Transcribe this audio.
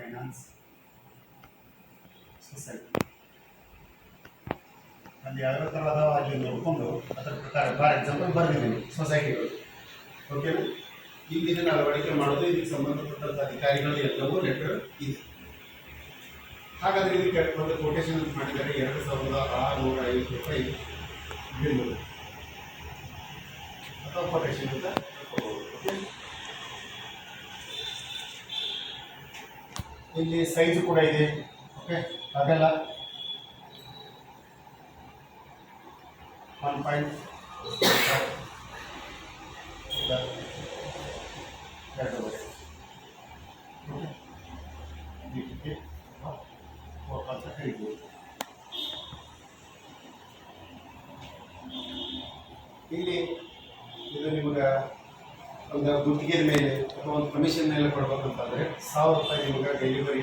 Finance society ಅಲ್ಲಿ ಯಾವ್ಯಾವ ಥರ ಅದಾವ ಅಲ್ಲಿ ನೋಡಿಕೊಂಡು ಅದರ ಪ್ರಕಾರ ಫಾರ್ ಎಕ್ಸಾಂಪಲ್ ಬರೆದಿದ್ದೀನಿ ಸೊಸೈಟಿಗಳು. ಓಕೆನಾ? ಈಗ ಇದನ್ನು ಅಳವಡಿಕೆ ಮಾಡೋದು ಇದಕ್ಕೆ ಸಂಬಂಧಪಟ್ಟಂಥ ಅಧಿಕಾರಿಗಳು ಎಲ್ಲವೂ ಲೆಟರ್ ಇದೆ. ಹಾಗಾದರೆ ಇದಕ್ಕೆ ಒಂದು ಕೊಟೇಶನ್ ಅಂತ ಮಾಡಿದ್ದಾರೆ 2650 ರೂಪಾಯಿ ಬಿಲ್ ಅಥವಾ ಕೊಟೇಶನ್ ಅಂತ ಓಕೆ. ಇಲ್ಲಿ ಸೈಜ್ ಕೂಡ ಇದೆ. ಓಕೆ, ಅದೆಲ್ಲ 1.2 ಅಂತ ಹೇಳ್ಬೋದು. ಇಲ್ಲಿ ಇದು ನಿಮಗೆ ಒಂದು ಗುತ್ತಿಗೆ ಮೇಲೆ ಅಥವಾ ಒಂದು ಕಮಿಷನ್ ಮೇಲೆ ಕೊಡ್ಬೇಕಂತಂದರೆ 1000 ರೂಪಾಯಿ ನಿಮಗೆ ಡೆಲಿವರಿ